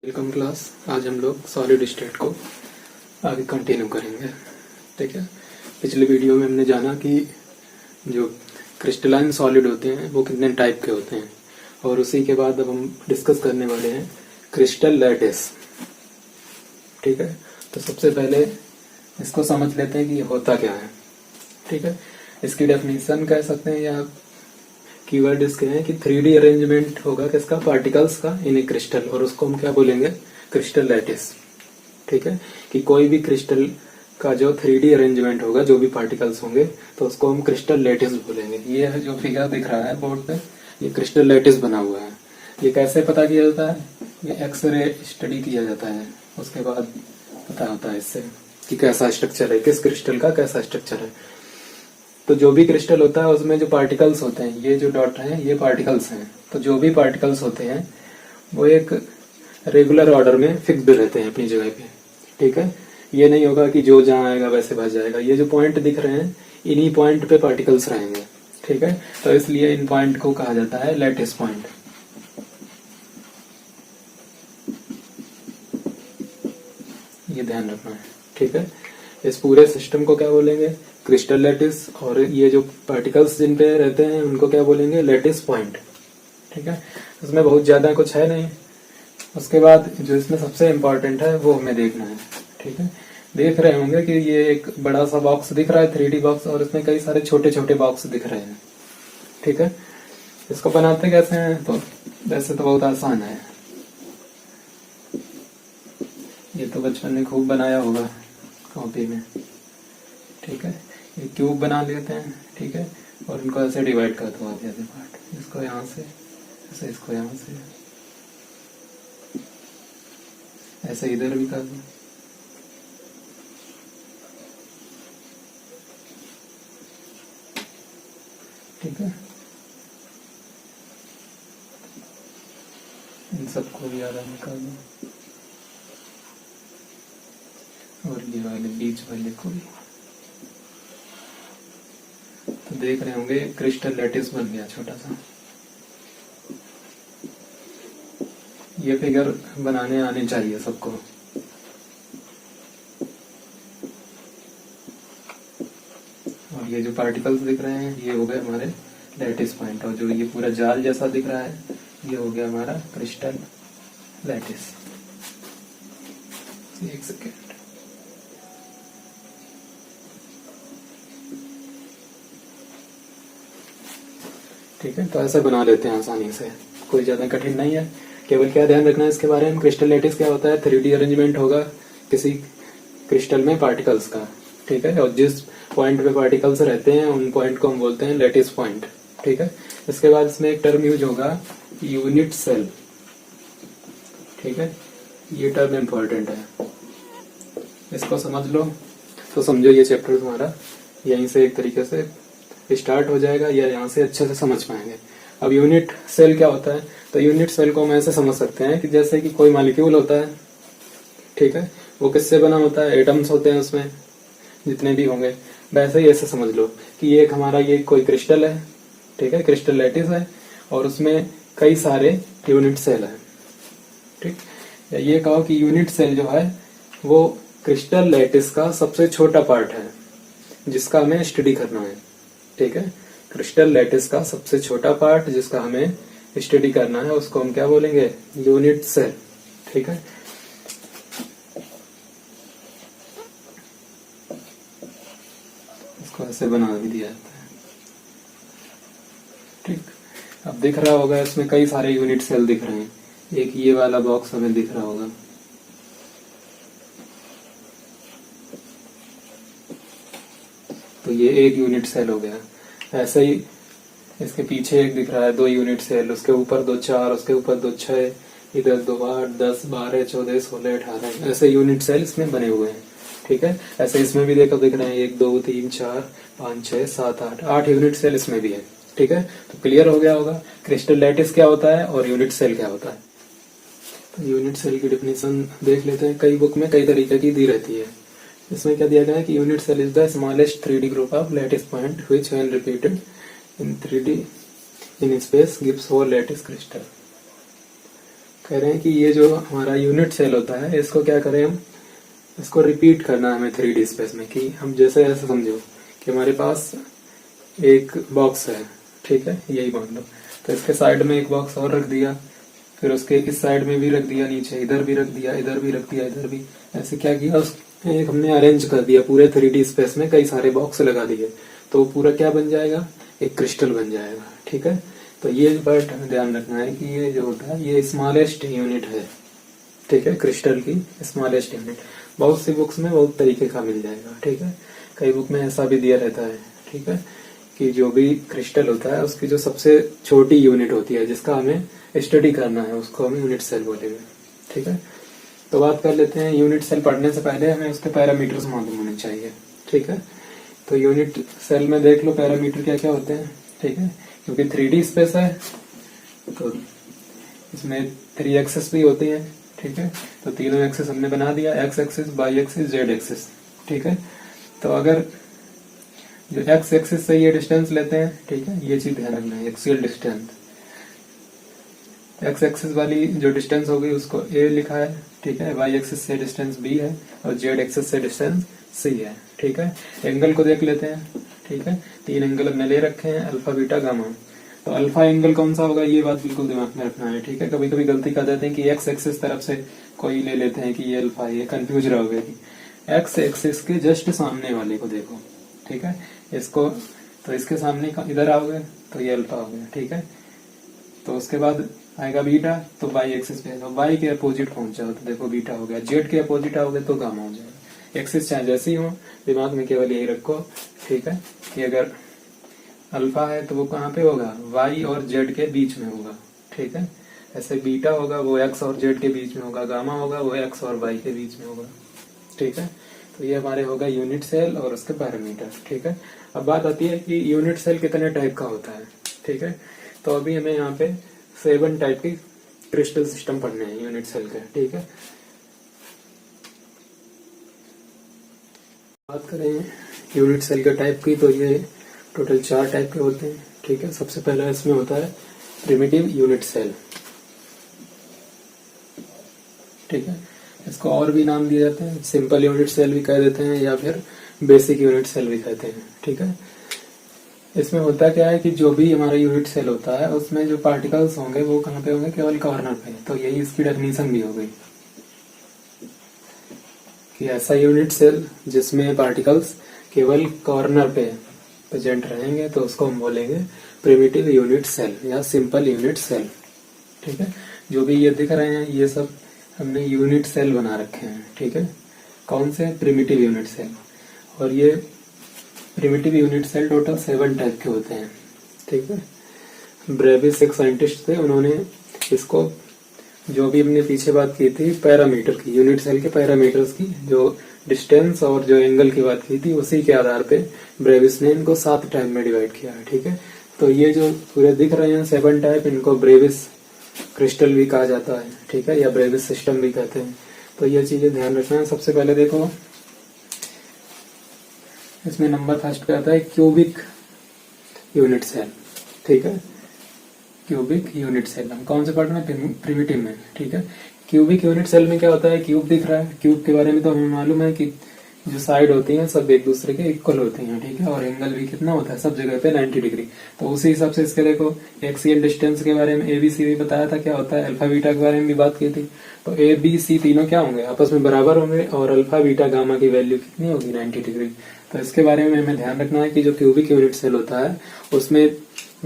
Welcome class. आज हम लोग सॉलिड स्टेट को आगे कंटिन्यू करेंगे। ठीक है, पिछले वीडियो में हमने जाना कि जो क्रिस्टलाइन सॉलिड होते हैं वो कितने टाइप के होते हैं, और उसी के बाद अब हम डिस्कस करने वाले हैं क्रिस्टल लैटिस। ठीक है, तो सबसे पहले इसको समझ लेते हैं कि ये होता क्या है। ठीक है, इसकी डेफिनेशन कह सकते हैं या कीवर्ड इसके हैं कि 3D अरेंजमेंट होगा किसका, पार्टिकल्स का इन ए क्रिस्टल, और उसको हम क्या बोलेंगे, क्रिस्टल लैटिस। ठीक है, कि कोई भी क्रिस्टल का जो 3D अरेंजमेंट होगा, जो भी पार्टिकल्स होंगे, तो उसको हम क्रिस्टल लैटिस बोलेंगे। ये है जो फिगर दिख रहा है बोर्ड पे, ये क्रिस्टल लैटिस बना हुआ है। ये कैसे पता किया जाता है, ये एक्सरे स्टडी किया जाता है, उसके बाद पता होता है इससे कि कैसा स्ट्रक्चर है, किस क्रिस्टल का कैसा स्ट्रक्चर है। तो जो भी क्रिस्टल होता है उसमें जो पार्टिकल्स होते हैं, ये जो डॉट हैं ये पार्टिकल्स हैं। तो जो भी पार्टिकल्स होते हैं वो एक रेगुलर ऑर्डर में फिक्स्ड रहते हैं अपनी जगह पे। ठीक है, ये नहीं होगा कि जो जहां आएगा वैसे भज जाएगा। ये जो पॉइंट दिख रहे हैं इन्हीं पॉइंट पे पार्टिकल्स रहेंगे। ठीक है, तो इसलिए इन पॉइंट को कहा जाता है लैटिस पॉइंट। ये ध्यान रखना है। ठीक है, इस पूरे सिस्टम को क्या बोलेंगे, क्रिस्टल लैटिस, और ये जो पार्टिकल्स जिन पे रहते हैं उनको क्या बोलेंगे, लैटिस पॉइंट। ठीक है, इसमें बहुत ज्यादा कुछ है नहीं। उसके बाद जो इसमें सबसे इम्पोर्टेंट है वो हमें देखना है। ठीक है, देख रहे होंगे कि ये एक बड़ा सा बॉक्स दिख रहा है, 3D बॉक्स, और इसमें कई सारे छोटे छोटे बॉक्स दिख रहे हैं। ठीक है, इसको बनाते कैसे हैं, तो वैसे तो बहुत आसान है। ये तो बचपन में खूब बनाया होगा कॉपी में। ठीक है, ये क्यूब बना लेते हैं। ठीक है, और इनको ऐसे डिवाइड कर दो आधे आधे पार्ट, इसको यहाँ से ऐसे, इसको यहाँ से ऐसे, इधर भी कर दो। ठीक है, इन सबको भी आधा निकाल दो, और ये वाले बीच वाले को भी। तो देख रहे होंगे क्रिस्टल लैटिस बन गया छोटा सा। ये फिगर बनाने आने चाहिए सबको। और ये जो पार्टिकल्स दिख रहे हैं ये हो गए हमारे लैटिस पॉइंट, और जो ये पूरा जाल जैसा दिख रहा है ये हो गया हमारा क्रिस्टल लैटिस। एक सेकेंड। ठीक है, तो ऐसा बना लेते हैं आसानी से, कोई ज्यादा कठिन नहीं है। केवल क्या ध्यान रखना है इसके बारे में, क्रिस्टल लैटिस क्या होता है, 3D अरेंजमेंट होगा किसी क्रिस्टल में पार्टिकल्स का। ठीक है, और जिस पॉइंट पे पार्टिकल्स रहते हैं उन पॉइंट को हम बोलते हैं लैटिस पॉइंट। ठीक है, इसके बाद इसमें एक टर्म यूज होगा यूनिट सेल। ठीक है, ये टर्म इम्पोर्टेंट है, इसको समझ लो तो समझो ये चैप्टर तुम्हारा यहीं से एक तरीके से स्टार्ट हो जाएगा, या यहाँ से अच्छे से समझ पाएंगे। अब यूनिट सेल क्या होता है, तो यूनिट सेल को हम ऐसे समझ सकते हैं कि जैसे कि कोई मॉलिक्यूल होता है। ठीक है, वो किससे बना होता है, एटम्स होते हैं उसमें जितने भी होंगे, वैसे ही ऐसे समझ लो कि ये एक हमारा ये कोई क्रिस्टल है। ठीक है, क्रिस्टल लैटिस है, और उसमें कई सारे यूनिट सेल है। ठीक, या ये कहो कि यूनिट सेल जो है वो क्रिस्टल लैटिस का सबसे छोटा पार्ट है जिसका हमें स्टडी करना है। ठीक है, क्रिस्टल लैटिस का सबसे छोटा पार्ट जिसका हमें स्टडी करना है उसको हम क्या बोलेंगे, यूनिट सेल। ठीक है, इसको ऐसे बना भी दिया जाता है। ठीक, अब दिख रहा होगा इसमें कई सारे यूनिट सेल दिख रहे हैं। एक ये वाला बॉक्स हमें दिख रहा होगा, तो ये एक यूनिट सेल हो गया। ऐसे ही इसके पीछे एक दिख रहा है 2 यूनिट सेल, उसके ऊपर 2 4, उसके ऊपर 2 6, इधर 2 8 10 12 14 16 18, ऐसे यूनिट सेल इसमें बने हुए हैं। ठीक है, ऐसे इसमें भी देखो दिख रहे हैं 1 2 3 4 5 6 7 8 यूनिट सेल इसमें भी है। ठीक है, तो क्लियर हो गया होगा क्रिस्टल लैटिस क्या होता है और यूनिट सेल क्या होता है। तो यूनिट सेल की डेफिनेशन देख लेते हैं, कई बुक में कई तरीके की दी रहती है। इसमें क्या दिया गया है कि unit cell is the smallest 3D group of lattice point which when repeated in 3D in space gives whole lattice crystal। कह रहे हैं कि ये जो हमारा यूनिट सेल होता है इसको क्या करें हम, इसको रिपीट करना है हमें 3D स्पेस में। कि हम जैसे ऐसे समझो कि हमारे पास एक बॉक्स है, ठीक है, यही मान लो, तो इसके साइड में एक बॉक्स और रख दिया, फिर उसके इस साइड में भी रख दिया, नीचे इधर भी रख दिया, इधर भी रख दिया, इधर भी, ऐसे क्या किया एक हमने अरेंज कर दिया पूरे 3D स्पेस में, कई सारे बॉक्स लगा दिए, तो पूरा क्या बन जाएगा, एक क्रिस्टल बन जाएगा, ठीक है। तो ये बात हमें ध्यान रखना है कि ये जो होता है ये स्मॉलेस्ट यूनिट है, ठीक है, क्रिस्टल की स्मॉलेस्ट यूनिट। बहुत सी बुक्स में बहुत तरीके का मिल जाएगा, ठीक है, कई बुक में ऐसा भी दिया रहता है, ठीक है, कि जो भी क्रिस्टल होता है उसकी जो सबसे छोटी यूनिट होती है जिसका हमें स्टडी करना है उसको हम यूनिट सेल बोलेंगे, ठीक है। तो बात कर लेते हैं, यूनिट सेल पढ़ने से पहले हमें उसके पैरामीटर्स मालूम होने चाहिए, ठीक है। तो यूनिट सेल में देख लो पैरामीटर क्या क्या होते हैं, ठीक है, क्योंकि 3D स्पेस है तो इसमें 3 एक्सेस भी होती हैं, ठीक है। तो तीनों एक्सेस हमने बना दिया, X axis, Y axis, Z axis, ठीक है। तो अगर जो एक्स एक्सिस से ये डिस्टेंस लेते हैं, ठीक है, ये चीज ध्यान रखना है, एक्सियल डिस्टेंस, एक्स एक्सिस वाली जो डिस्टेंस होगी उसको ए लिखा है, ठीक है, वाई एक्सिस से डिस्टेंस बी है और जेड एक्सिस से डिस्टेंस सी है, ठीक है। एंगल को देख लेते हैं, ठीक है, 3 एंगल हमने ले रखे हैं, अल्फा बीटा गामा। तो अल्फा एंगल कौन सा होगा ये बात बिल्कुल दिमाग में रखना है, ठीक है। कभी कभी गलती कर देते हैं कि एक्स एक्सिस तरफ से कोई ले लेते हैं कि ये अल्फा, ये कंफ्यूज रहोगे कि एक्स एक्सिस के जस्ट सामने वाले को देखो, ठीक है, इसको, तो इसके सामने इधर आओगे तो ये अल्फा हो गया, ठीक है। तो उसके बाद आएगा बीटा, तो वाई एक्सिस पे, तो वाई के अपोजिट पहुंच जाओ तो देखो बीटा हो गया, जेड के अपोजिट आओगे तो गामा हो जाएगा। एक्सिस चाहे जैसी हो, दिमाग में केवल यही रखो, ठीक है, कि अगर अल्फा है तो वो कहाँ पे होगा, वाई और जेड के बीच में होगा, ठीक है। ऐसे बीटा होगा वो एक्स और जेड के बीच में होगा, गामा होगा वो एक्स और वाई के बीच में होगा, ठीक है। तो ये हमारे होगा यूनिट सेल और उसके पैरामीटर, ठीक है। अब बात आती है कि यूनिट सेल कितने टाइप का होता है, ठीक है। तो अभी हमें यहाँ पे 7 टाइप की क्रिस्टल सिस्टम पढ़ने हैं यूनिट सेल के, ठीक है। बात करें यूनिट सेल के टाइप की तो ये टोटल 4 टाइप के होते हैं, ठीक है। सबसे पहला इसमें होता है प्रिमिटिव यूनिट सेल, ठीक है। इसको और भी नाम दिए जाते हैं, सिंपल यूनिट सेल भी कह देते हैं या फिर बेसिक यूनिट सेल भी कहते हैं, ठीक है। इसमें होता क्या है कि जो भी हमारा यूनिट सेल होता है उसमें जो पार्टिकल्स होंगे वो कहाँ पे होंगे, केवल कॉर्नर पे। तो यही इसकी डेफिनेशन भी हो गई कि ऐसा यूनिट सेल जिसमें पार्टिकल्स केवल कॉर्नर पे प्रेजेंट रहेंगे तो उसको हम बोलेंगे प्रिमिटिव यूनिट सेल या सिंपल यूनिट सेल, ठीक है। जो भी ये दिख रहे हैं ये सब हमने यूनिट सेल बना रखे हैं, ठीक है। कौन से, प्रिमिटिव यूनिट सेल। और ये primitive unit cell total 7 type के होते हैं, ठीक है। ब्रेविस एक साइंटिस्ट थे, उन्होंने इसको, जो भी हमने पीछे बात की थी पैरामीटर की, यूनिट सेल के पैरामीटर्स की, जो डिस्टेंस और जो एंगल की बात की थी, उसी के आधार पे ब्रेविस ने इनको 7 टाइप में डिवाइड किया है, ठीक है। तो ये जो पूरे दिख रहे हैं 7 टाइप, इनको ब्रेविस क्रिस्टल भी कहा जाता है, ठीक है, या ब्रेविस सिस्टम भी कहते हैं। तो ये चीजें ध्यान रखना है। सबसे पहले देखो इसमें नंबर फर्स्ट पे आता है क्यूबिक यूनिट सेल, ठीक है। क्यूबिक यूनिट सेल हम कौन से पढ़ रहे हैं, प्रिमिटिव में, ठीक है। क्यूबिक यूनिट सेल में क्या होता है, क्यूब दिख रहा है, क्यूब के बारे में तो हमें मालूम है कि जो साइड होती हैं सब एक दूसरे के इक्वल होती हैं, ठीक है, और एंगल भी कितना होता है सब जगह पे 90 डिग्री। तो उसी हिसाब से इसके देखो एक्सियल डिस्टेंस के बारे में ABC भी बताया था क्या होता है, अल्फा बीटा के बारे में भी बात की थी। तो ABC तीनों क्या होंगे, आपस में बराबर होंगे और अल्फा बीटा गामा की वैल्यू कितनी होगी, 90 डिग्री। तो इसके बारे में हमें ध्यान रखना है कि जो क्यूबिक यूनिट सेल होता है उसमें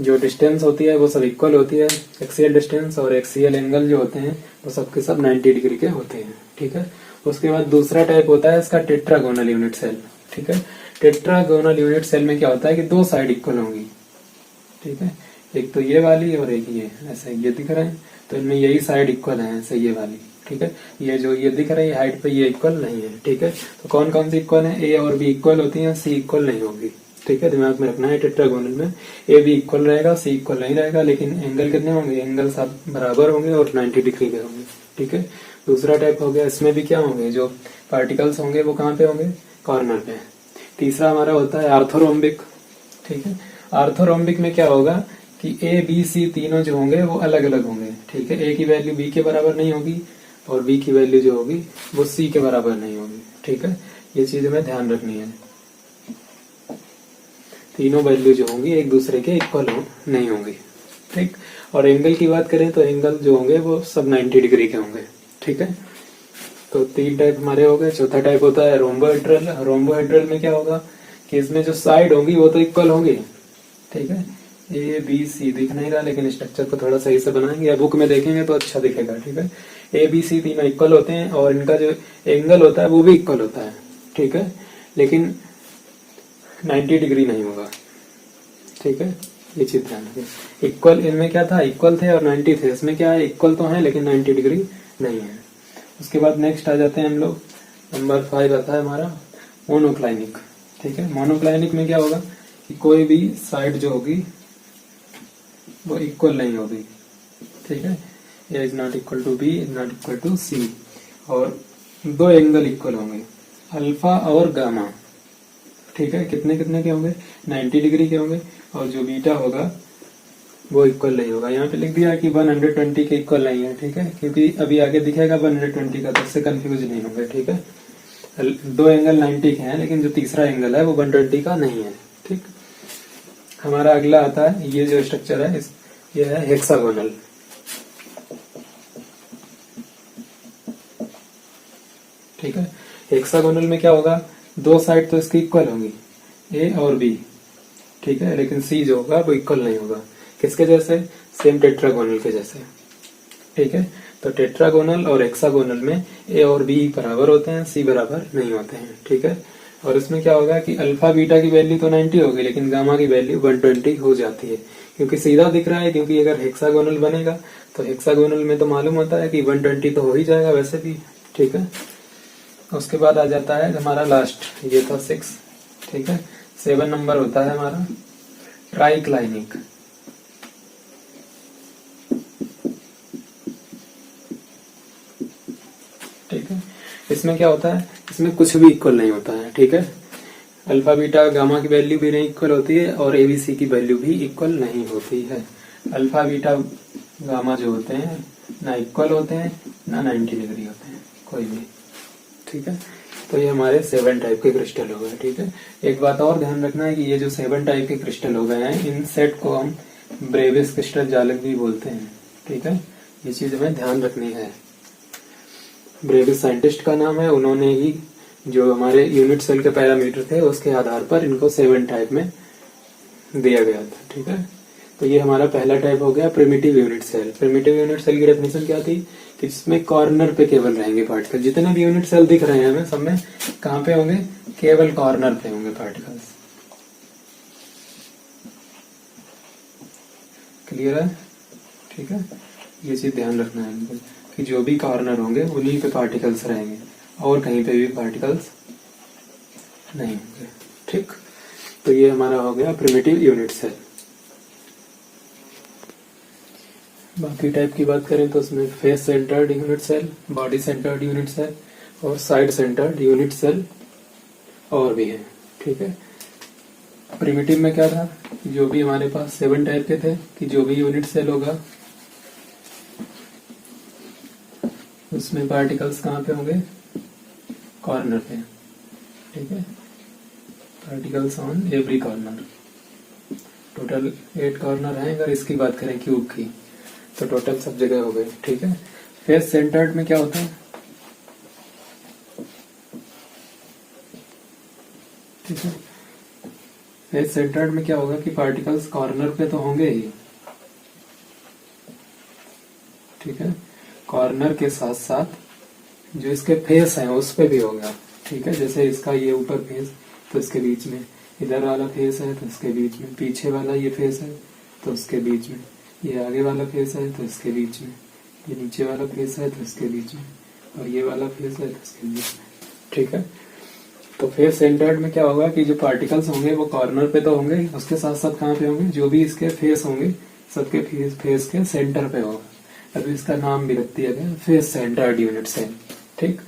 जो डिस्टेंस होती है वो सब इक्वल होती है, एक्सियल डिस्टेंस और एक्सियल एंगल जो होते हैं वो सबके सब 90 डिग्री के होते हैं, ठीक है। उसके बाद दूसरा टाइप होता है इसका टेट्रागोनल यूनिट सेल, ठीक है। टेट्रागोनल यूनिट सेल में क्या होता है कि 2 साइड इक्वल होंगी, ठीक है, एक तो ये वाली और एक ये, ऐसे ये दिख रहे हैं तो इनमें यही साइड इक्वल है, ऐसे ये वाली, ठीक है। ये जो ये दिख रही है हाइट पे ये इक्वल नहीं है, ठीक है। तो कौन कौन सी इक्वल है, ए और बी इक्वल होती है, सी इक्वल नहीं होगी, ठीक है। दिमाग में रखना है टेट्रागोनल में ए बी इक्वल रहेगा, सी इक्वल नहीं रहेगा, लेकिन एंगल कितने होंगे, एंगल सब बराबर होंगे और 90 डिग्री के होंगे, ठीक है। दूसरा टाइप हो गया, इसमें भी क्या होंगे, जो पार्टिकल्स होंगे वो कहाँ पे होंगे, कॉर्नर पे। तीसरा हमारा होता है आर्थोरोम्बिक, ठीक है। आर्थोरोम्बिक में क्या होगा कि ए बी सी तीनों जो होंगे वो अलग अलग होंगे, ठीक है। ए की वैल्यू बी के बराबर नहीं होगी और बी की वैल्यू जो होगी वो सी के बराबर नहीं होगी, ठीक है। ये चीज हमें ध्यान रखनी है, तीनों वैल्यू जो होंगी एक दूसरे के इक्वल नहीं होंगी, ठीक। और एंगल की बात करें तो एंगल जो होंगे वो सब 90 डिग्री के होंगे, ठीक है। तो 3 टाइप हमारे हो गए। चौथा टाइप होता है रोम्बोहेड्रल। रोम्बोहेड्रल में क्या होगा कि इसमें जो साइड होंगी वो तो इक्वल होंगी, ठीक है। ए बी सी दिख नहीं रहा, लेकिन स्ट्रक्चर को थोड़ा सही से बनाएंगे या बुक में देखेंगे तो अच्छा दिखेगा, ठीक है। ए बी सी तीनों इक्वल होते हैं और इनका जो एंगल होता है वो भी इक्वल होता है, ठीक है, लेकिन 90 डिग्री नहीं होगा, ठीक है। ये चीज ध्यान रखें। इक्वल इनमें क्या था, इक्वल थे और 90 थे, इसमें क्या है इक्वल तो है लेकिन 90 डिग्री नहीं है। उसके बाद नेक्स्ट आ जाते हैं हम लोग, नंबर 5 आता है हमारा मोनोक्लाइनिक, ठीक है। मोनोक्लाइनिक में क्या होगा कि कोई भी साइड जो होगी वो इक्वल नहीं होगी, ठीक है। A is not equal to B, is not equal to C, और 2 एंगल इक्वल होंगे, अल्फा और गामा, ठीक है। कितने कितने के होंगे, 90 डिग्री के होंगे, और जो बीटा होगा वो इक्वल नहीं होगा। यहाँ पे लिख दिया कि 120 के इक्वल नहीं है, ठीक है, क्योंकि अभी आगे दिखेगा 120 का, तो इससे कंफ्यूज नहीं होंगे, ठीक है। 2 एंगल 90 के हैं लेकिन जो तीसरा एंगल है वो 120 का नहीं है, ठीक। हमारा अगला आता है, ये जो स्ट्रक्चर है ये है हेक्सागोनल, ठीक है। हेक्सागोनल में क्या होगा, 2 साइड तो इसकी इक्वल होंगी, ए और बी, ठीक है, लेकिन सी जो होगा वो इक्वल नहीं होगा। किसके जैसे, सेम टेट्रागोनल के जैसे, ठीक है। तो टेट्रागोनल और हेक्सागोनल में ए और बी बराबर होते हैं, सी बराबर नहीं होते हैं, ठीक है। और इसमें क्या होगा कि अल्फा बीटा की वैल्यू तो 90 होगी लेकिन गामा की वैल्यू 120 हो जाती है, क्योंकि सीधा दिख रहा है, क्योंकि अगर हेक्सागोनल बनेगा तो हेक्सागोनल में तो मालूम होता है कि 120 तो हो ही जाएगा वैसे भी, ठीक है। उसके बाद आ जाता है हमारा लास्ट, ये था 6, ठीक है। 7 नंबर होता है हमारा ट्राइक्लाइनिक, ठीक है। इसमें क्या होता है, इसमें कुछ भी इक्वल नहीं होता है, ठीक है। अल्फा बीटा गामा की वैल्यू भी नहीं इक्वल होती है और एबीसी की वैल्यू भी इक्वल नहीं होती है। अल्फा बीटा गामा जो होते हैं ना इक्वल होते हैं ना 90 डिग्री होते हैं कोई भी, ठीक है। तो ये हमारे 7 टाइप के क्रिस्टल हो गए, ठीक है। एक बात और ध्यान रखना है कि ये जो 7 टाइप के क्रिस्टल हो गए हैं, इन सेट को हम ब्रेविस क्रिस्टल जालक भी बोलते हैं, ठीक है। ये चीज हमें ध्यान रखनी है। ब्रेविस साइंटिस्ट का नाम है, उन्होंने ही जो हमारे यूनिट सेल के पैरामीटर थे उसके आधार पर इनको 7 टाइप में दिया गया था, ठीक है। तो ये हमारा पहला टाइप हो गया primitive unit cell. Primitive unit cell की डेफिनेशन क्या थी कि जिसमें कॉर्नर पे केवल रहेंगे पार्टिकल। जितने भी यूनिट सेल दिख रहे हैं हमें, सब में कहाँ पे होंगे, केवल कॉर्नर पे होंगे पार्टिकल्स। क्लियर है, ठीक है। ये चीज ध्यान रखना है कि जो भी कॉर्नर होंगे उन्हीं पे पार्टिकल्स रहेंगे और कहीं पे भी पार्टिकल्स नहीं होंगे, ठीक। तो ये हमारा हो गया प्रिमिटिव यूनिट सेल। बाकी टाइप की बात करें तो उसमें face centred unit cell, body centred unit cell और साइड सेंटर्ड यूनिट सेल और भी है, ठीक है। प्रिमिटिव में क्या था, जो भी हमारे पास 7 टाइप के थे कि जो भी यूनिट सेल होगा उसमें पार्टिकल्स कहाँ पे होंगे, कॉर्नर पे, ठीक है। Particles on every corner. Total 8 corner हैं। अगर इसकी बात करें क्यूब की तो टोटल सब जगह हो गए, ठीक है। फेस सेंटर्ड में क्या होता है, ठीक है। फेस सेंटर्ड में क्या होगा कि पार्टिकल्स कॉर्नर पे तो होंगे ही, ठीक है। कॉर्नर के साथ साथ जो इसके फेस हैं उस पे भी होगा, ठीक है। जैसे इसका ये ऊपर फेस तो इसके बीच में, इधर वाला फेस है तो इसके बीच में, पीछे वाला ये फेस है तो उसके बीच में, ये आगे वाला फेस है तो इसके बीच में, ये नीचे वाला फेस है तो इसके बीच में, और ये वाला फेस है तो इसके बीच में, ठीक है। तो फेस सेंटर्ड में क्या होगा कि जो पार्टिकल्स होंगे वो कॉर्नर पे तो होंगे, उसके साथ साथ कहाँ पे होंगे, जो भी इसके फेस होंगे सबके फेस के सेंटर पे होगा। अभी इसका नाम भी रख दिया गया फेस सेंटर्ड यूनिट सेल, ठीक।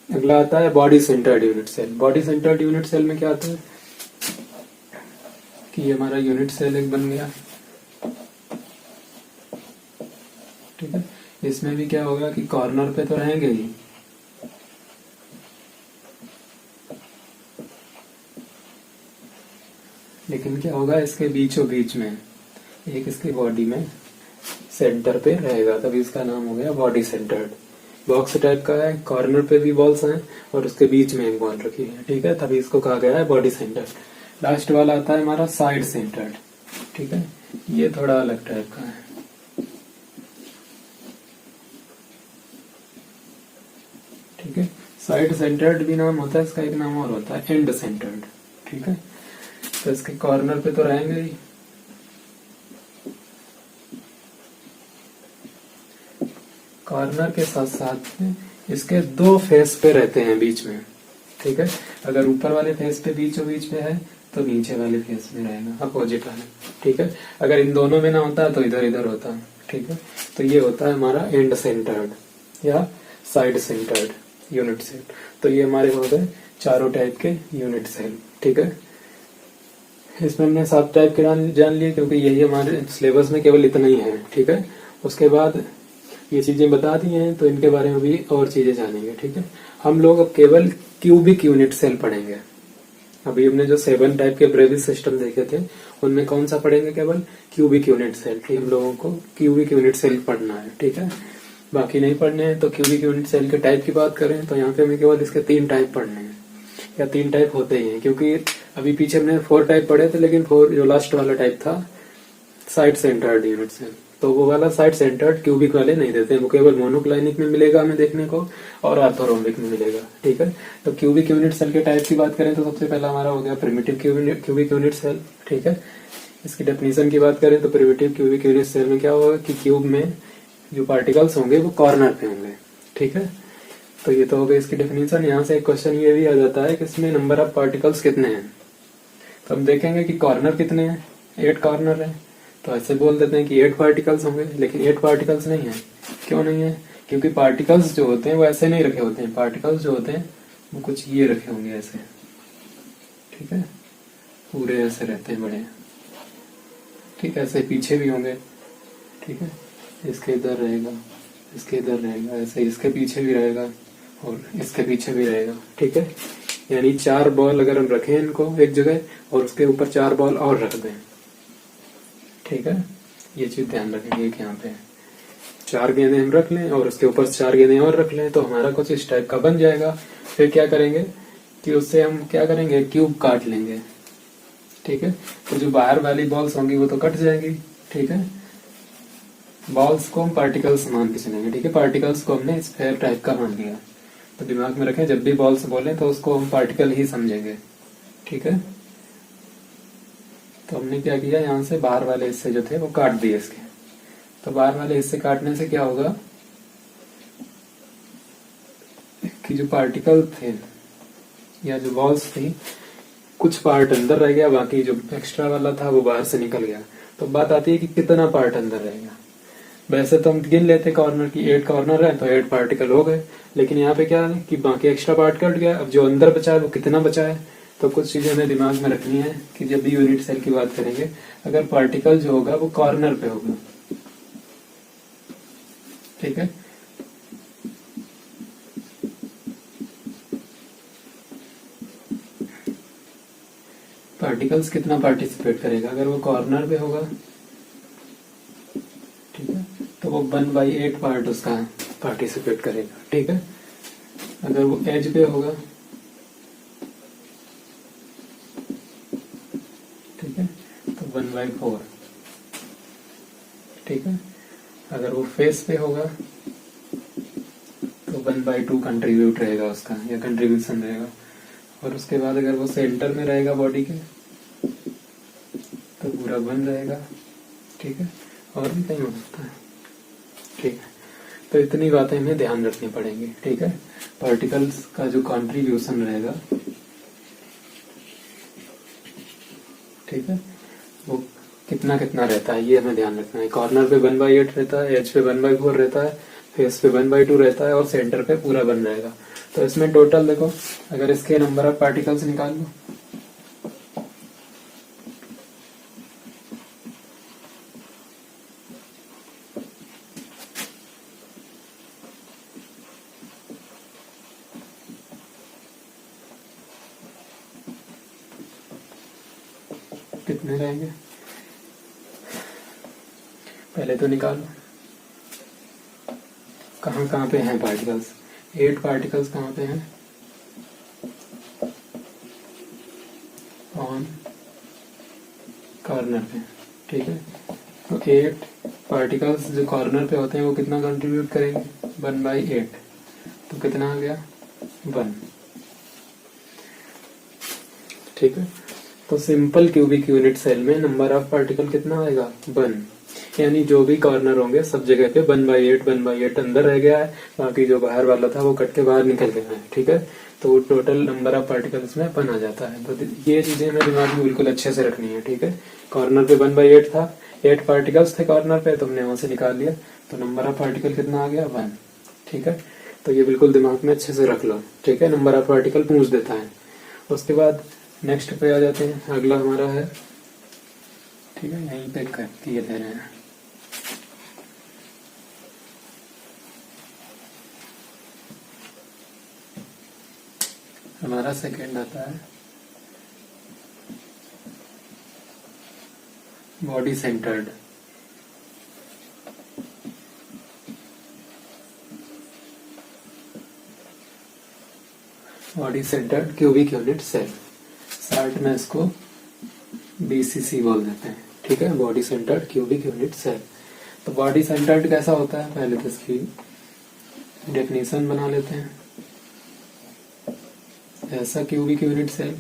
अगला आता है body centred unit cell. Body centred unit cell में क्या आता है कि ये हमारा यूनिट सेल एक बन गया। ठीक है, इसमें भी क्या होगा कि कॉर्नर पे तो रहेंगे ही, लेकिन क्या होगा इसके बीचों बीच में एक इसकी बॉडी में सेंटर पे रहेगा, तभी इसका नाम हो गया बॉडी सेंटर्ड। बॉक्स टाइप का है, कॉर्नर पे भी बॉल्स हैं और उसके बीच में एक बॉल रखी है। ठीक है, तभी इसको कहा गया है बॉडी सेंटर्ड। लास्ट वाला आता है हमारा साइड सेंटर्ड। ठीक है, ये थोड़ा अलग टाइप का है। ठीक है, साइड सेंटर्ड भी नाम होता है इसका, एक नाम और होता है एंड सेंटर्ड। ठीक है, तो इसके कॉर्नर पे तो रहेंगे ही, कॉर्नर के साथ साथ में इसके दो फेस पे रहते हैं बीच में। ठीक है, अगर ऊपर वाले फेस पे बीचों बीच में है तो नीचे वाले फेस में रहेगा, अपोजिट वाले। ठीक है, अगर इन दोनों में ना होता तो इधर इधर होता। ठीक है, तो ये होता है हमारा एंड सेंटर्ड या साइड सेंटर्ड यूनिट सेल। तो ये हमारे हो गए चारों टाइप के यूनिट सेल। ठीक है, इसमें हमने 7 टाइप के जान लिए, क्योंकि यही हमारे सिलेबस में केवल इतना ही है। ठीक है, उसके बाद ये चीजें बता दी हैं तो इनके बारे में भी और चीजें जानेंगे। ठीक है, हम लोग अब केवल क्यूबिक यूनिट सेल पढ़ेंगे। अभी हमने जो 7 टाइप के ब्रेविस सिस्टम देखे थे उनमें कौन सा पढ़ेंगे, केवल क्यूबिक यूनिट सेल। ठीक, हम लोगों को क्यूबिक यूनिट सेल पढ़ना है। ठीक है, बाकी नहीं पढ़ने हैं। तो क्यूबिक यूनिट सेल के टाइप की बात करें तो यहाँ पे हमें केवल इसके 3 टाइप पढ़ने हैं, या 3 टाइप होते ही हैं, क्योंकि अभी पीछे हमने 4 टाइप पढ़े थे, लेकिन 4 जो लास्ट वाला टाइप था साइड सेंटर्ड यूनिट सेल, तो वो वाला साइड सेंटर्ड क्यूबिक वाले नहीं देते हैं, वो केवल मोनोक्लाइनिक में मिलेगा हमें देखने को और ऑर्थोरोम्बिक में मिलेगा। ठीक है, तो क्यूबिक यूनिट सेल के टाइप की बात करें तो सबसे पहला हमारा हो गया प्रिमिटिव क्यूबिक यूनिट सेल। ठीक है, इसकी डेफिनेशन की बात करें तो प्रिमिटिव क्यूबिक यूनिट सेल में क्या होगा कि क्यूब में जो पार्टिकल्स होंगे वो कॉर्नर पे होंगे। ठीक है, तो ये तो हो गई इसकी डेफिनेशन। यहाँ से एक क्वेश्चन ये भी आ जाता है कि इसमें नंबर ऑफ पार्टिकल्स कितने हैं। तो हम देखेंगे कि कॉर्नर कितने हैं, 8 कॉर्नर है, तो ऐसे बोल देते हैं कि 8 पार्टिकल्स होंगे, लेकिन 8 पार्टिकल्स नहीं है। क्यों नहीं है, क्योंकि पार्टिकल्स जो होते हैं वो ऐसे नहीं रखे होते हैं, पार्टिकल्स जो होते हैं वो कुछ ये रखे होंगे ऐसे। ठीक है, पूरे ऐसे रहते हैं बड़े। ठीक है, ऐसे पीछे भी होंगे। ठीक है, इसके इधर रहेगा, इसके इधर रहेगा, ऐसे इसके पीछे भी रहेगा और इसके पीछे भी रहेगा। ठीक है, यानी 4 बॉल अगर हम रखें इनको एक जगह और उसके ऊपर 4 बॉल और रख दें। ठीक है, ये चीज ध्यान रखेंगे कि यहाँ पे 4 गेंदें हम रख लें और उसके ऊपर 4 गेंदें और रख लें तो हमारा कुछ इस टाइप का बन जाएगा। फिर क्या करेंगे कि उससे हम क्या करेंगे, क्यूब काट लेंगे। ठीक है, तो जो बाहर वाली बॉल्स होंगी वो तो कट जाएंगी। ठीक है, बॉल्स को हम पार्टिकल्स मान के चलेंगे। ठीक है, पार्टिकल्स को हमने स्फेयर टाइप का मान लिया, तो दिमाग में रखें जब भी बॉल्स बोले तो उसको हम पार्टिकल ही समझेंगे। ठीक है, तो हमने क्या किया, यहाँ से बाहर वाले हिस्से जो थे वो काट दिए इसके। तो बाहर वाले हिस्से काटने से क्या होगा कि जो पार्टिकल थे या जो बॉल्स थी कुछ पार्ट अंदर रह गया, बाकी जो एक्स्ट्रा वाला था वो बाहर से निकल गया। तो बात आती है कि कितना पार्ट अंदर रहेगा। वैसे तो हम गिन लेते कॉर्नर की 8 कॉर्नर है तो 8 पार्टिकल हो गए, लेकिन यहाँ पे क्या है कि बाकी एक्स्ट्रा पार्ट कट गया। अब जो अंदर बचा है वो कितना बचा है, तो कुछ चीजें हमें दिमाग में रखनी है कि जब भी यूनिट सेल की बात करेंगे अगर पार्टिकल जो होगा वो कॉर्नर पे होगा। ठीक है, पार्टिकल्स कितना पार्टिसिपेट करेगा, अगर वो कॉर्नर पे होगा ठीक है तो वो 1/8 पार्ट उसका पार्टिसिपेट करेगा। ठीक है, अगर वो एज पे होगा ठीक है तो 1/4। ठीक है, अगर वो फेस पे होगा तो 1/2 कंट्रीब्यूट रहेगा उसका या कंट्रीब्यूशन रहेगा। और उसके बाद अगर वो सेंटर में रहेगा बॉडी के तो पूरा 1 रहेगा। ठीक है, और भी कहीं हो सकता है। ठीक है, तो इतनी बातें हमें ध्यान रखनी पड़ेंगी। ठीक है, पार्टिकल्स का जो कंट्रीब्यूशन रहेगा ठीक है वो कितना कितना रहता है ये हमें ध्यान रखना है। कॉर्नर पे 1/8 रहता है, एज पे 1/4 रहता है, फेस पे 1/2 रहता है और सेंटर पे पूरा 1 रहेगा। तो इसमें टोटल देखो, अगर इसके नंबर ऑफ पार्टिकल्स निकाल लो कितने रहेंगे, पहले तो निकालो कहाँ कहाँ पे हैं पार्टिकल्स। 8 पार्टिकल्स कहाँ पे हैं, ऑन कॉर्नर पे, ठीक है। तो 8 पार्टिकल्स जो कॉर्नर पे होते हैं वो कितना कंट्रीब्यूट करेंगे, 1/8, तो कितना आ गया 1, ठीक है। तो सिंपल क्यूबिक यूनिट सेल में नंबर ऑफ पार्टिकल कितना आएगा 1, यानी जो भी कॉर्नर होंगे सब जगह पे 1/8 अंदर रह गया है, बाकी जो बाहर वाला था वो कट के बाहर निकल गया है, ठीक है। तो टोटल नंबर ऑफ पार्टिकल्स में 1 आ जाता है। तो ये चीजें हमें दिमाग में बिल्कुल अच्छे से रखनी है, ठीक है। कॉर्नर पे 1/8 था, 8 पार्टिकल्स थे कॉर्नर पे, तो हमने वहां से निकाल लिया, तो नंबर ऑफ पार्टिकल कितना आ गया 1, ठीक है। तो ये बिल्कुल दिमाग में अच्छे से रख लो, ठीक है। नंबर ऑफ पार्टिकल पूछ देता है। उसके बाद नेक्स्ट पे आ जाते हैं, अगला हमारा है, ठीक है, यहीं पे किए दे रहे हैं। हमारा सेकेंड आता है body centred. Body centred cubic unit cell, short में इसको BCC बोल देते हैं, ठीक है, body centred cubic unit cell. तो बॉडी सेंटर्ड कैसा होता है, पहले तो इसकी डेफिनेशन बना लेते हैं। ऐसा क्यूबिक यूनिट सेल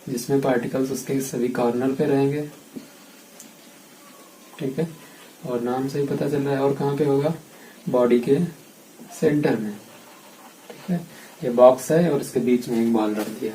जिसमें पार्टिकल्स उसके सभी कॉर्नर पे रहेंगे, ठीक है, और नाम से ही पता चल रहा है, और कहाँ पे होगा, बॉडी के सेंटर में, ठीक है। ये बॉक्स है और इसके बीच में एक बॉल रख दिया,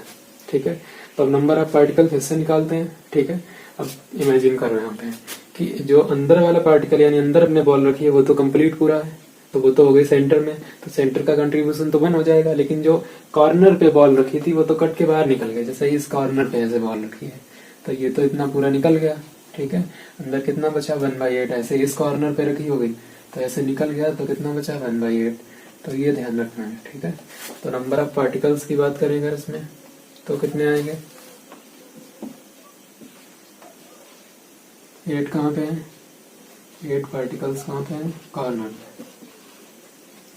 ठीक है। तो अब नंबर ऑफ पार्टिकल फिर से निकालते हैं, ठीक है। अब इमेजिन करो यहाँ पे कि जो अंदर वाला पार्टिकल यानी अंदर हमने बॉल रखी है वो तो कंप्लीट पूरा है, तो वो तो हो गई सेंटर में, तो सेंटर का कंट्रीब्यूशन तो 1 हो जाएगा। लेकिन जो कॉर्नर पे बॉल रखी थी वो तो कट के बाहर निकल गई, जैसे इस कॉर्नर पे ऐसे बॉल रखी है, तो ये तो इतना पूरा निकल गया, ठीक है। अंदर कितना बचा 1/8, ऐसे इस कॉर्नर पे रखी हो गई तो ऐसे निकल गया, तो कितना बचा 1/8। तो ये ध्यान रखना है, ठीक है। तो नंबर ऑफ पार्टिकल्स की बात करेंगे इसमें, तो कितने आएंगे, 8 कहाँ पे है, 8 पार्टिकल्स कहाँ पे हैं, कॉर्नर,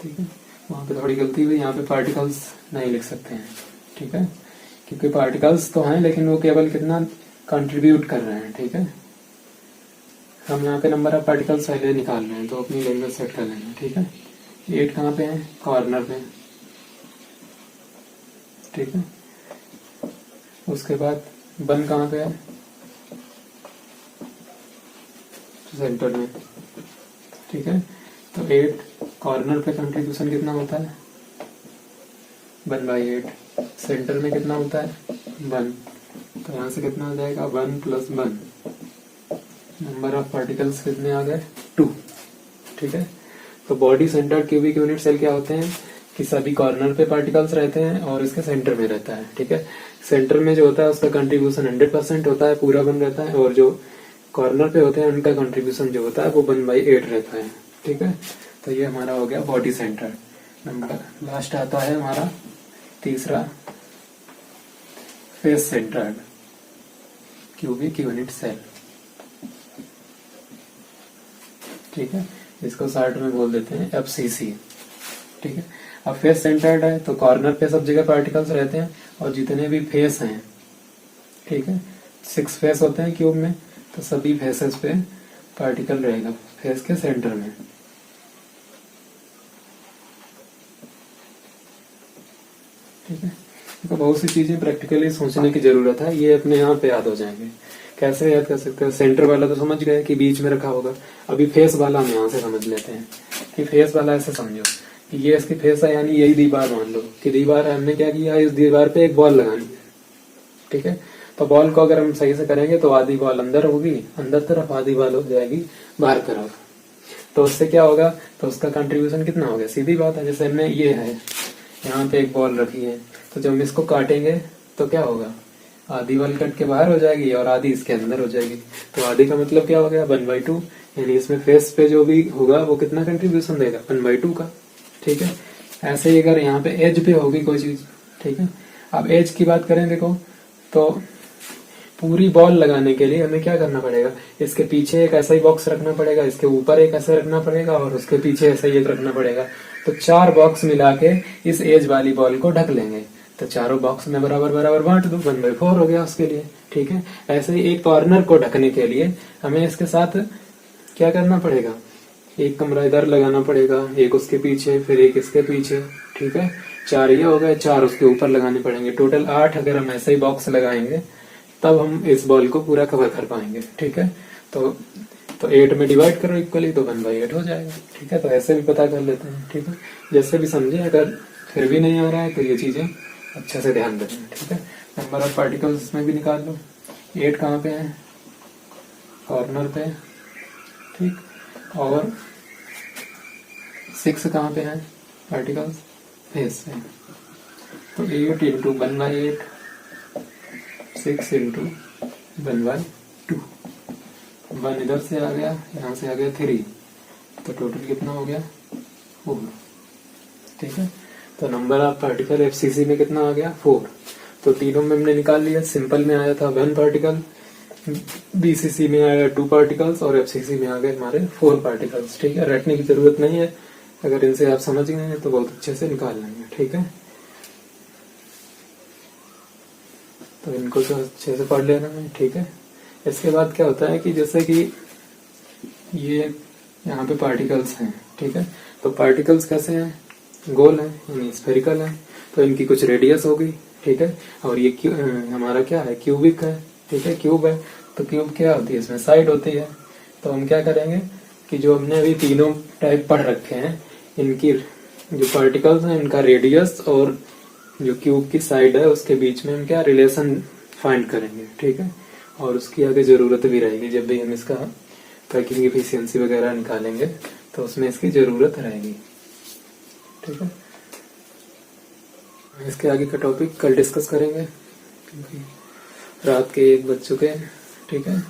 ठीक है। वहां पे थोड़ी गलती हुई, यहाँ पे पार्टिकल्स नहीं लिख सकते हैं, ठीक है, क्योंकि पार्टिकल्स तो हैं लेकिन वो केवल कितना कंट्रीब्यूट कर रहे हैं, ठीक है। हम यहाँ पे नंबर ऑफ पार्टिकल्स पहले निकाल रहे हैं, तो अपनी लैंग्वेज सेट कर लेंगे, ठीक है। 8 कहाँ पे है, कॉर्नर पे, ठीक है। उसके बाद 1 कहाँ पे है, सेंटर में, ठीक है। तो 8 कॉर्नर पे कंट्रीब्यूशन कितना होता है 1/8, सेंटर में कितना होता है 1, तो यहाँ से कितना आ जाएगा 1 + 1, नंबर ऑफ पार्टिकल्स कितने आ गए 2, ठीक है। तो body centred cubic unit cell क्या होते हैं कि सभी कॉर्नर पे पार्टिकल्स रहते हैं और इसके सेंटर में रहता है, ठीक है। सेंटर में जो होता है उसका कंट्रीब्यूशन 100% होता है, पूरा 1 रहता है, और जो कॉर्नर पे होते हैं उनका कंट्रीब्यूशन जो होता है वो 1/8 रहता है, ठीक है। तो ये हमारा हो गया बॉडी सेंटर। नंबर लास्ट आता है हमारा तीसरा, face centred cubic unit cell, ठीक है। इसको शॉर्ट में बोल देते हैं FCC, ठीक है। अब फेस सेंटर्ड है तो कॉर्नर पे सब जगह पार्टिकल्स रहते हैं, और जितने भी फेस हैं, ठीक है, 6 फेस होते हैं क्यूब में, तो सभी फेसेस पे पार्टिकल रहेगा फेस के सेंटर में, ठीक है। तो बहुत सी चीजें प्रैक्टिकली सोचने की जरूरत है, ये अपने यहाँ पे याद हो जाएंगे। कैसे याद कर सकते हैं, सेंटर वाला तो समझ गए कि बीच में रखा होगा, अभी फेस वाला हम यहाँ से समझ लेते हैं कि फेस वाला ऐसे समझो कि ये इसकी फेस है, यानी यही दीवार मान लो कि दीवार है, हमने क्या किया, इस दीवार पे एक बॉल लगानी है, ठीक है। तो बॉल को अगर हम सही से करेंगे तो आधी बॉल अंदर होगी, अंदर तरफ, आधी बॉल हो जाएगी बाहर तरफ। तो उससे क्या होगा, तो उसका कंट्रीब्यूशन कितना हो गया, सीधी बात है। जैसे हमने ये है, यहाँ पे एक बॉल रखी है, तो जब हम इसको काटेंगे तो क्या होगा, आधी बॉल कट के बाहर हो जाएगी और आधी इसके अंदर हो जाएगी। तो आधी का मतलब क्या हो गया 1/2, यानी इसमें फेस पे जो भी होगा वो कितना कंट्रीब्यूशन देगा 1/2 का, ठीक है। ऐसे ही अगर यहाँ पे एज पे होगी कोई चीज, ठीक है। अब एज की बात करें देखो, तो पूरी बॉल लगाने के लिए हमें क्या करना पड़ेगा, इसके पीछे एक ऐसा ही बॉक्स रखना पड़ेगा, इसके ऊपर एक ऐसा रखना पड़ेगा और उसके पीछे ऐसा ही एक रखना पड़ेगा। तो 4 बॉक्स मिला के इस एज वाली बॉल को ढक लेंगे। तो चारों बॉक्स में बराबर बराबर बांट दो, 1/4 हो गया उसके लिए। ठीक है, ऐसे ही एक कॉर्नर को ढकने के लिए हमें इसके साथ क्या करना पड़ेगा, एक कमरा इधर लगाना पड़ेगा, एक उसके पीछे, फिर एक इसके पीछे। ठीक है, 4 ये हो गए, 4 उसके ऊपर लगाने पड़ेंगे। टोटल 8 अगर हम ऐसे ही बॉक्स लगाएंगे तब हम इस बॉल को पूरा कवर कर पाएंगे। ठीक है, तो 8 में डिवाइड करो इक्वली तो 1/8 हो जाएगा। ठीक है, तो ऐसे भी पता कर लेते हैं। ठीक है, जैसे भी समझे, अगर फिर भी नहीं आ रहा है तो ये चीजें अच्छे से ध्यान देना। ठीक है, नंबर ऑफ पार्टिकल्स में भी निकाल लो। 8 कहाँ पे है, कॉर्नर पे। ठीक, और 6 कहाँ पे है पार्टिकल्स, फेस पे। तो 8 इंटू 1/8, 6 इंटू 1/2। 1 इधर से आ गया, यहाँ से आ गया 3, तो टोटल कितना हो गया 4। ठीक है, तो नंबर ऑफ पार्टिकल एफसीसी में कितना आ गया 4। तो तीनों में हमने निकाल लिया। सिंपल में आया था 1 पार्टिकल, बीसीसी में आया 2 पार्टिकल्स और एफसीसी में आ गए हमारे 4 पार्टिकल्स। ठीक है, रटने की जरूरत नहीं है, अगर इनसे आप समझ गए तो बहुत अच्छे से निकाल लेंगे। ठीक है, तो इनको तो अच्छे से पढ़ लेना है। ठीक है, इसके बाद क्या होता है कि जैसे कि ये यहाँ पे पार्टिकल्स हैं। ठीक है, तो पार्टिकल्स कैसे हैं, गोल है यानी स्फेरिकल है, तो इनकी कुछ रेडियस होगी। ठीक है, और ये हमारा क्या है, क्यूबिक है। ठीक है, क्यूब है, तो क्यूब क्या होती है, इसमें साइड होती है। तो हम क्या करेंगे कि जो हमने अभी तीनों टाइप पढ़ रखे हैं, इनकी जो पार्टिकल्स हैं इनका रेडियस और जो क्यूब की साइड है उसके बीच में हम क्या रिलेशन फाइंड करेंगे। ठीक है, और उसकी आगे जरूरत भी रहेगी, जब भी हम इसका पैकिंग एफिशिएंसी वगैरह निकालेंगे तो उसमें इसकी जरूरत रहेगी। ठीक है, इसके आगे का टॉपिक कल डिस्कस करेंगे, क्योंकि रात के 1 बज चुके हैं। ठीक है,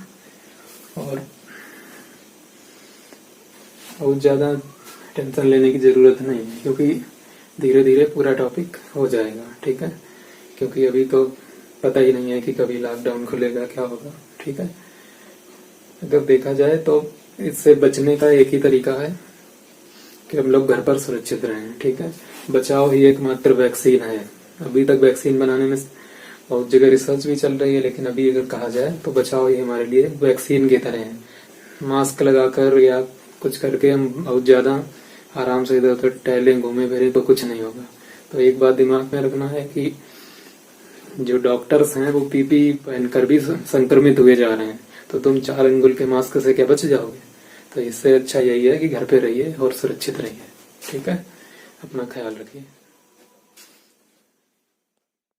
और बहुत ज्यादा टेंशन लेने की जरूरत नहीं है, क्योंकि धीरे धीरे पूरा टॉपिक हो जाएगा। ठीक है, क्योंकि अभी तो पता ही नहीं है कि कभी लॉकडाउन खुलेगा, क्या होगा। ठीक है, अगर देखा जाए तो इससे बचने का एक ही तरीका है कि हम लोग घर पर सुरक्षित रहें। ठीक है, बचाव ही एकमात्र वैक्सीन है। अभी तक वैक्सीन बनाने में बहुत जगह रिसर्च भी चल रही है, लेकिन अभी अगर कहा जाए तो बचाव ही हमारे लिए वैक्सीन की तरह है। मास्क लगाकर या कुछ करके हम बहुत ज्यादा आराम से इधर उधर टहलें, घूमे फिरे तो कुछ नहीं होगा। तो एक बात दिमाग में रखना है कि जो डॉक्टर्स हैं वो पीपी पहनकर भी संक्रमित हुए जा रहे हैं, तो तुम 4 अंगुल के मास्क से क्या बच जाओगे। तो इससे अच्छा यही है कि घर पे रहिए और सुरक्षित रहिए। ठीक है, अपना ख्याल रखिए।